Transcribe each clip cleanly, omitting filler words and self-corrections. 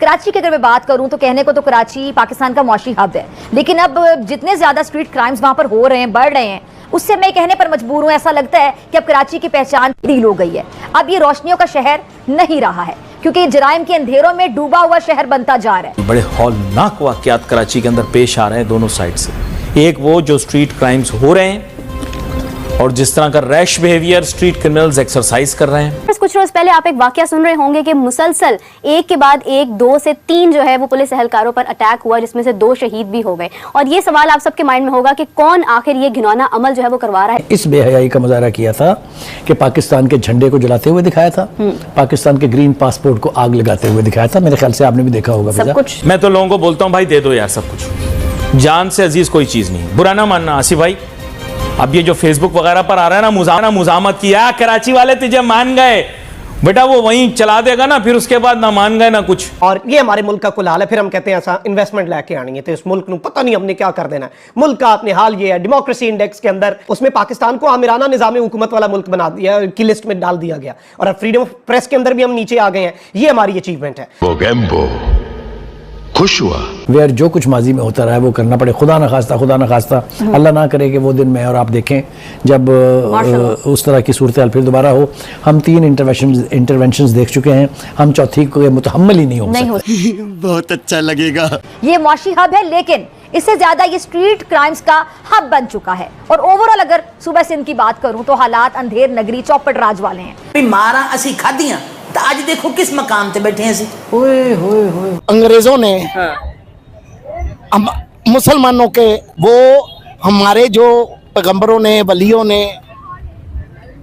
कराची की अगर मैं बात करूं तो कहने को तो कराची पाकिस्तान का मौशी हब है, लेकिन अब जितने ज्यादा स्ट्रीट क्राइम्स वहां पर हो रहे हैं, बढ़ रहे हैं, उससे मैं कहने पर मजबूर हूं, ऐसा लगता है कि अब कराची की पहचान तब्दील हो गई है। अब ये रोशनियों का शहर नहीं रहा है, क्योंकि जराइम के अंधेरों में डूबा हुआ शहर बनता जा रहा है। बड़े हौलनाक वाकयात कराची के अंदर पेश आ रहे हैं दोनों साइड से। एक वो जो स्ट्रीट क्राइम्स हो रहे हैं और जिस तरह का rash behaviour street criminals exercise कर रहे हैं। बस कुछ रोज पहले आप एक वाकया सुन रहे होंगे कि मुसलसल एक के बाद एक 2 से 3 जो है वो पुलिस एहलकारों पर अटैक हुआ, जिसमें से 2 शहीद भी हो गए। और ये सवाल आप सबके माइंड में होगा कि कौन आखिर ये घिनौना अमल जो है वो करवा रहा है। इस बेहयाई का मुजाहरा किया था कि पाकिस्तान के झंडे को जलाते हुए दिखाया था, पाकिस्तान के ग्रीन पासपोर्ट को आग लगाते हुए दिखाया था। मेरे ख्याल से आपने भी देखा होगा सब कुछ। मैं तो लोगों को बोलता हूँ भाई दे दो यार सब कुछ, जान से अजीज कोई चीज नहीं। बुरा ना मानना आसिफ भाई, अब ये जो फेसबुक वगैरह पर आ रहा है ना मुजामत किया, कराची वाले तुझे मान गए बेटा, वो वहीं चला देगा ना, फिर उसके बाद ना मान गए ना कुछ। और ये हमारे मुल्क का कुल हाल है। फिर हम कहते हैं ऐसा इन्वेस्टमेंट लेके आनी है तो इस मुल्क को पता नहीं हमने क्या कर देना है। मुल्क का अपने हाल ये है, डेमोक्रेसी इंडेक्स के अंदर उसमें पाकिस्तान को आमिराना निजाम हुकूमत वाला मुल्क बना दिया की लिस्ट में डाल दिया गया, और अब फ्रीडम ऑफ प्रेस के अंदर भी हम नीचे आ गए हैं। ये हमारी अचीवमेंट है। खुश हुआ वेयर जो कुछ माजी में होता रहा है वो करना पड़े। खुदा न खास्ता अल्लाह ना करे कि वो दिन में और आप देखें जब उस तरह की सूरत हाल फिर दोबारा हो। हम 3 इंटरवेंशंस देख चुके हैं, हम चौथी को मुतहम्मिल ही नहीं हो सकते। बहुत अच्छा लगेगा। ये मौशी हब है, लेकिन इससे ज्यादा ये स्ट्रीट क्राइम्स का हब बन चुका है। और ओवरऑल अगर सूबा सिंध की बात करूं तो हालात अंधेर नगरी चौपट राज वाले हैं। मारा असी खादियां तो आज देखो किस मकाम पे बैठे हैं। अंग्रेजों ने मुसलमानों के वो हमारे जो पैगंबरों ने वलियों ने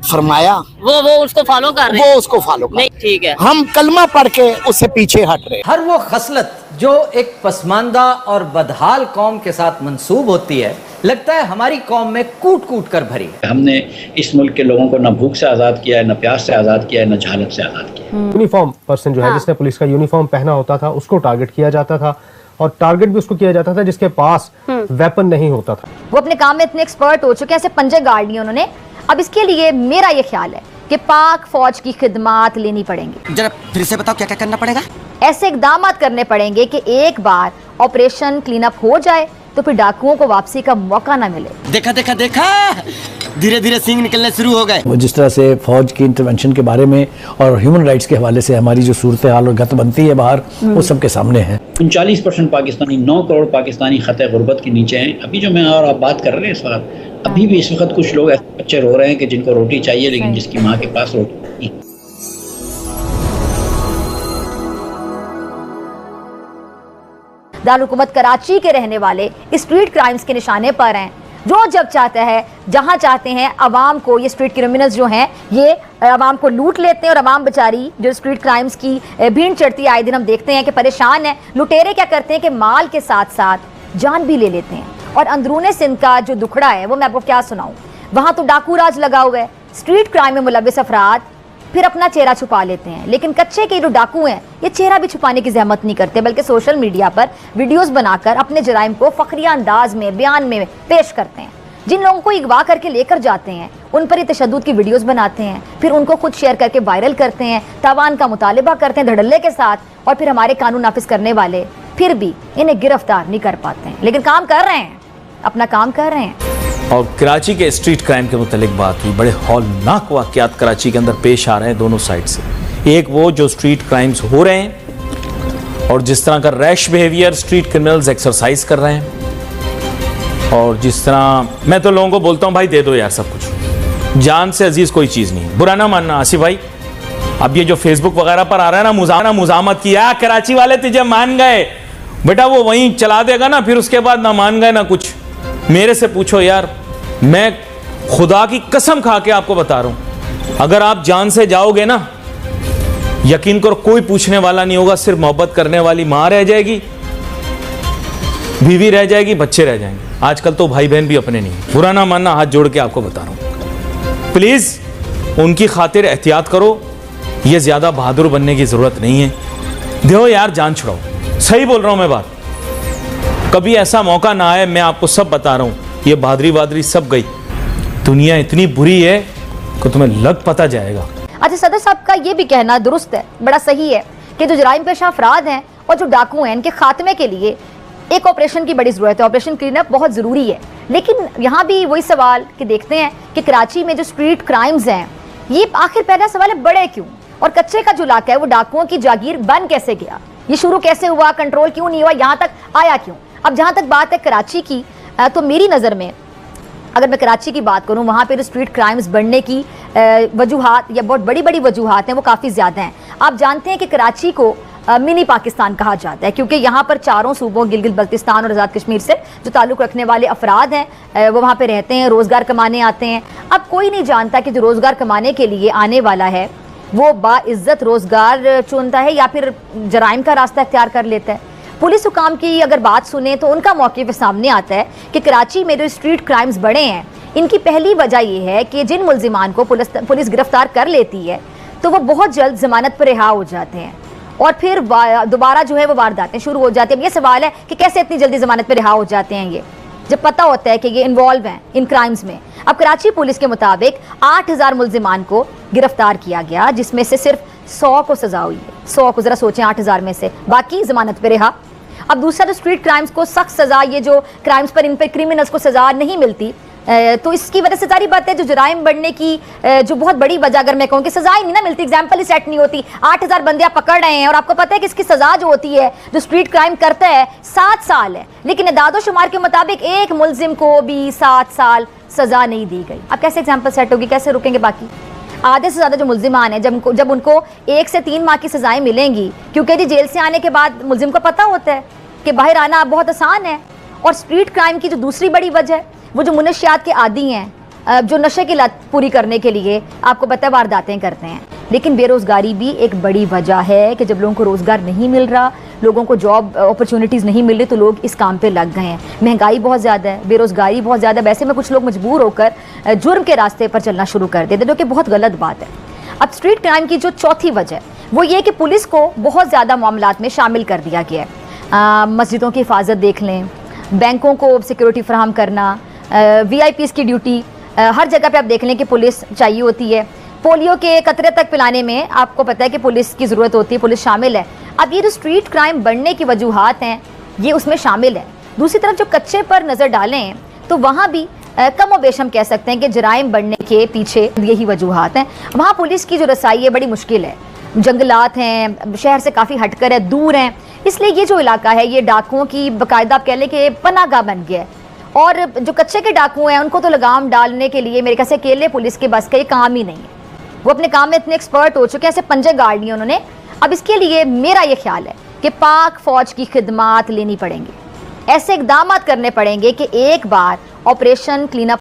फरमाया वो उसको फॉलो कर रहे हैं। वो उसको फॉलो कर नहीं, ठीक है। हम कलमा पढ़ के उससे पीछे हट रहे। हर वो खसलत जो एक पसमानदा और बदहाल कौम के साथ मंसूब होती है, लगता है हमारी कौम में कूट कूट कर भरी है। हमने इस मुल्क के लोगों को न भूख से आज़ाद किया है, न प्यास से आज़ाद किया है, न जहालत से आज़ाद किया। यूनिफॉर्म पर्सन जो है जिसने पुलिस का यूनिफॉर्म पहना होता था उसको टारगेट किया जाता था, और टारगेट भी उसको किया जाता था जिसके पास वेपन नहीं होता था। वो अपने काम में इतने एक्सपर्ट हो चुके हैं, ऐसे पंजे गाड़ लिए उन्होंने। अब इसके लिए मेरा ये ख्याल है कि पाक फौज की खिदमात लेनी पड़ेंगी। जरा फिर से बताओ क्या क्या करना पड़ेगा। ऐसे इकदाम करने पड़ेंगे कि एक बार ऑपरेशन क्लीन अप हो जाए तो फिर डाकुओं को वापसी का मौका ना मिले। देखा धीरे धीरे सींग निकलने शुरू हो गए। वो जिस तरह से फौज की इंटरवेंशन के बारे में और ह्यूमन राइट्स के हवाले से हमारी जो सूरत हाल और गत बनती है बाहर, वो सबके सामने है। 39% पाकिस्तानी, 9 करोड़ पाकिस्तानी खतरे गुर्बत के नीचे हैं। अभी जो मैं और आप बात कर रहे हैं इस वक्त, अभी भी इस वक्त कुछ लोग ऐसे बच्चे रो रहे हैं कि जिनको रोटी चाहिए लेकिन जिसकी माँ के पास रोटी नहीं। दारुल हुकूमत कराची के रहने वाले स्ट्रीट क्राइम्स के निशाने पर हैं। जो जब चाहता है, जहां चाहते हैं, अवाम को, ये स्ट्रीट क्रिमिनल्स जो हैं ये अवाम को लूट लेते हैं। और अवाम बेचारी जो स्ट्रीट क्राइम्स की भीड़ चढ़ती है, आए दिन हम देखते हैं कि परेशान है। लुटेरे क्या करते हैं कि माल के साथ साथ जान भी ले लेते हैं। और अंदरूने सिंध का जो दुखड़ा है वो मैं आपको क्या सुनाऊं, वहां तो डाकू राज लगा हुआ है। स्ट्रीट क्राइम में मुलविस अफराद फिर अपना चेहरा छुपा लेते हैं, लेकिन कच्चे के जो डाकू हैं ये चेहरा भी छुपाने की जहमत नहीं करते, बल्कि सोशल मीडिया पर वीडियोस बनाकर अपने जराइम को फखरिया अंदाज में, बयान में पेश करते हैं। जिन लोगों को अगवा करके लेकर जाते हैं उन पर ही तशद्दुद की वीडियोस बनाते हैं, फिर उनको खुद शेयर करके वायरल करते हैं, तावान का मुतालिबा करते हैं धड़ल्ले के साथ, और फिर हमारे कानून नाफिज करने वाले फिर भी इन्हें गिरफ्तार नहीं कर पाते हैं। लेकिन काम कर रहे हैं, अपना काम कर रहे हैं। और कराची के स्ट्रीट क्राइम के मुतालिक बात हुई। बड़े हौलनाक वाकयात कराची के अंदर पेश आ रहे हैं दोनों साइड से। एक वो जो स्ट्रीट क्राइम्स हो रहे हैं और जिस तरह का rash behaviour street criminals exercise कर रहे हैं, और जिस तरह मैं तो लोगों को बोलता हूँ भाई दे दो यार सब कुछ, जान से अजीज कोई चीज़ नहीं। बुरा ना मानना आसिफ भाई, अब ये जो फेसबुक वगैरह पर आ रहा है ना मुजामत किया, कराची वाले तुझे मान गए बेटा, वो वहीं चला देगा ना, फिर उसके बाद ना मान गए ना कुछ। मेरे से पूछो यार, मैं खुदा की कसम खा के आपको बता रहा हूं, अगर आप जान से जाओगे ना, यकीन करो कोई पूछने वाला नहीं होगा। सिर्फ मोहब्बत करने वाली माँ रह जाएगी, बीवी रह जाएगी, बच्चे रह जाएंगे। आजकल तो भाई बहन भी अपने नहीं। बुरा ना मानना, हाथ जोड़ के आपको बता रहा हूं, प्लीज उनकी खातिर एहतियात करो। ये ज्यादा बहादुर बनने की जरूरत नहीं है। दो यार जान छुड़ाओ, सही बोल रहा हूं मैं बात। कभी ऐसा मौका ना आए, मैं आपको सब बता रहा हूं, ये बहादुरी सब गई। दुनिया इतनी बुरी है कि तुम्हें लग पता जाएगा। अच्छा, सदर साहब का ये भी कहना दुरुस्त है, बड़ा सही है कि जो जराइम पेशा अफराद हैं और जो डाकू हैं इनके खात्मे के लिए एक ऑपरेशन की बड़ी ज़रूरत है। ऑपरेशन क्लीनअप बहुत ज़रूरी है। लेकिन यहाँ भी वही सवाल कि देखते हैं कि कराची में जो स्ट्रीट क्राइम्स हैं, ये आखिर पहला सवाल है बड़े क्यों, और कच्चे का जो इलाका है वो डाकुओं की जागीर बन कैसे गया, ये शुरू कैसे हुआ, कंट्रोल क्यों नहीं हुआ, यहाँ तक आया क्यों। अब जहाँ तक बात है कराची की, तो मेरी नज़र में अगर मैं कराची की बात करूं, वहाँ पे स्ट्रीट क्राइम्स बढ़ने की वजूहात या बहुत बड़ी बड़ी वजूहात हैं वो काफ़ी ज़्यादा हैं। आप जानते हैं कि कराची को मिनी पाकिस्तान कहा जाता है क्योंकि यहाँ पर चारों सूबों गिलगित बल्तिस्तान और आज़ाद कश्मीर से जो ताल्लुक़ रखने वाले अफराद हैं वो वहाँ पे रहते हैं, रोज़गार कमाने आते हैं। अब कोई नहीं जानता कि जो रोज़गार कमाने के लिए आने वाला है वो बाइज़्ज़त रोज़गार चुनता है या फिर जराइम का रास्ता इख्तियार कर लेता है। पुलिस हुकाम की अगर बात सुने तो उनका मौक़िफ़ सामने आता है कि कराची में जो स्ट्रीट क्राइम्स बढ़े हैं, इनकी पहली वजह यह है कि जिन मुल्ज़िमान को पुलिस गिरफ्तार कर लेती है तो वो बहुत जल्द ज़मानत पर रिहा हो जाते हैं और फिर दोबारा जो है वो वारदातें शुरू हो जाती हैं। अब ये सवाल है कि कैसे इतनी जल्दी ज़मानत पर रिहा हो जाते हैं ये, जब पता होता है कि ये इन्वॉल्व हैं इन क्राइम्स में। अब कराची पुलिस के मुताबिक 8000 मुल्ज़िमान को गिरफ्तार किया गया, जिसमें से सिर्फ 100 को सज़ा हुई है। 100 को ज़रा सोचें, 8000 में से, बाकी ज़मानत पर रिहा। अब दूसरा जो स्ट्रीट क्राइम्स को सख्त सज़ा, ये जो क्राइम्स पर इन पर क्रिमिनल्स को सज़ा नहीं मिलती, तो इसकी वजह से सारी बात है जो जराइम बढ़ने की जो बहुत बड़ी वजह अगर मैं कहूँ कि सज़ा ही नहीं ना मिलती, एग्जाम्पल ही सेट नहीं होती। 8000 बंदे आप पकड़ रहे हैं और आपको पता है कि इसकी सज़ा जो होती है जो स्ट्रीट क्राइम करता है 7 साल है, लेकिन इदादो शुमार के मुताबिक एक मुल्जिम को भी 7 साल सज़ा नहीं दी गई। अब कैसे एग्जाम्पल सेट होगी, कैसे रुकेंगे बाकी? आधे से ज़्यादा जो मुल्जिमान हैं जब उनको 1 से 3 माह की सज़ाएँ मिलेंगी, क्योंकि जी जेल से आने के बाद मुल्जिम को पता होता है कि बाहर आना बहुत आसान है। और स्ट्रीट क्राइम की जो दूसरी बड़ी वजह है वो जो मुनशियात के आदी हैं, जो नशे की लत पूरी करने के लिए आपको पता है वारदातें करते हैं। लेकिन बेरोज़गारी भी एक बड़ी वजह है कि जब लोगों को रोज़गार नहीं मिल रहा, लोगों को जॉब अपॉर्चुनिटीज़ नहीं मिल रही, तो लोग इस काम पे लग गए हैं। महंगाई बहुत ज़्यादा है, बेरोज़गारी बहुत ज़्यादा, वैसे में कुछ लोग मजबूर होकर जुर्म के रास्ते पर चलना शुरू कर देते, जो कि बहुत गलत बात है। अब स्ट्रीट क्राइम की जो चौथी वजह वो ये कि पुलिस को बहुत ज़्यादा मामलात में शामिल कर दिया गया है। मस्जिदों की हिफाजत देख लें, बैंकों को सिक्योरिटी फराहम करना, VIPs की ड्यूटी, हर जगह पे आप देख लें कि पुलिस चाहिए होती है। पोलियो के कतरे तक पिलाने में आपको पता है कि पुलिस की ज़रूरत होती है, पुलिस शामिल है। अब ये जो स्ट्रीट क्राइम बढ़ने की वजूहात हैं ये उसमें शामिल है। दूसरी तरफ जो कच्चे पर नज़र डालें तो वहाँ भी कम और बेश हम कह सकते हैं कि जराइम बढ़ने के पीछे यही वजूहात हैं। वहाँ पुलिस की जो रसाई है बड़ी मुश्किल है, जंगलात हैं, शहर से काफ़ी हटकर है, दूर हैं, इसलिए ये जो इलाका है ये डाकुओं की बाकायदा आप कह लें कि पनाहगाह बन गया है। और जो कच्चे के डाकू हैं उनको तो लगाम डालने के लिए मेरे ख्याल से अकेले पुलिस के बस का ये काम ही नहीं है। वो अपने काम में इतने एक्सपर्ट हो चुके हैं, ऐसे पंजे गाड़ लिए उन्होंने। अब इसके लिए मेरा ये ख्याल है कि पाक फौज की खिदमात लेनी पड़ेंगी, ऐसे इकदाम करने पड़ेंगे कि एक बार ऑपरेशन क्लीनअप